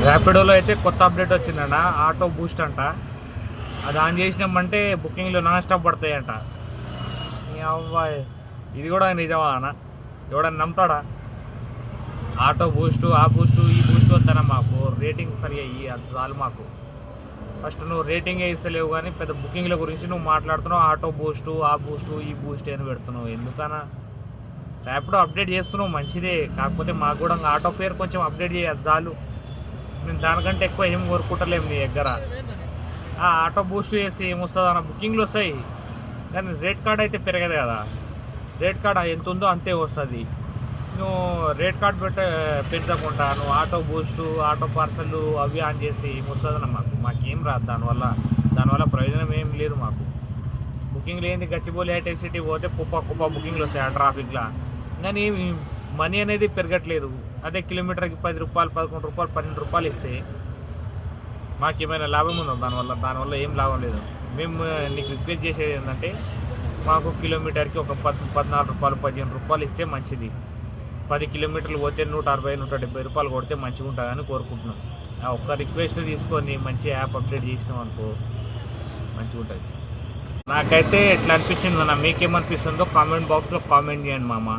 ర్యాపిడోలో అయితే కొత్త అప్డేట్ వచ్చిందంట, ఆటో బూస్ట్ అంట. అది ఆన్ చేసినామంటే బుకింగ్లు నాన్ స్టాప్ పడతాయంట. ఈ అవ్వాయి ఇది కూడా నిజమా అన్న? ఎవడన్నా నమ్ముతాడా? ఆటో బూస్టు, ఆ బూస్టు, ఈ బూస్టు వద్దనా? మాకు రేటింగ్ సరిగా ఇయ్యి, అది చాలు మాకు. ఫస్ట్ నువ్వు రేటింగ్ ఇస్తలేవు కానీ పెద్ద బుకింగ్ల గురించి నువ్వు మాట్లాడుతున్నావు. ఆటో బూస్టు, ఆ బూస్టు, ఈ బూస్ట్ అని పెడుతున్నావు ఎందుకన్నా? ర్యాపిడో అప్డేట్ చేస్తున్నావు మంచిదే, కాకపోతే మాకు కూడా ఆటో ఫేర్ కొంచెం అప్డేట్ చేయాలి చాలు. మేము దానికంటే ఎక్కువ ఏం కోరుకుంటలేము నీ దగ్గర. ఆటో బూస్ట్ చేసి ఏమొస్తుంది అన్న? బుకింగ్లు వస్తాయి కానీ రేట్ కార్డ్ అయితే పెరగదు కదా. రేట్ కార్డ్ ఎంత ఉందో అంతే వస్తుంది. నువ్వు రేట్ కార్డ్ పెంచకుండా నువ్వు ఆటో బూస్టు, ఆటో పార్సల్ అవి ఆన్ చేసి ఏమొస్తుందన్న? మాకేం రాదు దానివల్ల ప్రయోజనం ఏం లేదు మాకు. బుకింగ్లు ఏంది? గచ్చిబౌలి హైటెక్ సిటీ పోతే కుప్ప బుకింగ్లు వస్తాయి ఆ ట్రాఫిక్లో, కానీ మనీ అనేది పెరగట్లేదు. అదే కిలోమీటర్కి 10 రూపాయలు, 11 రూపాయలు, 12 రూపాయలు ఇస్తే మాకేమైనా లాభం ఉందో? దానివల్ల ఏం లాభం లేదు. మేము నీకు రిక్వెస్ట్ చేసేది ఏంటంటే మాకు కిలోమీటర్కి ఒక 14 రూపాయలు, 15 రూపాయలు ఇస్తే మంచిది. 10 కిలోమీటర్లు పోతే 160, 170 రూపాయలు కొడితే మంచిగా ఉంటుందని కోరుకుంటున్నాం. ఆ ఒక్క రిక్వెస్ట్ తీసుకొని మంచి యాప్ అప్డేట్ చేసినాం అనుకో మంచిగా ఉంటుంది. నాకైతే ఎట్లా అనిపించింది అన్న, మీకేమనిపిస్తుందో కామెంట్ బాక్స్లో కామెంట్ చేయండి మామ.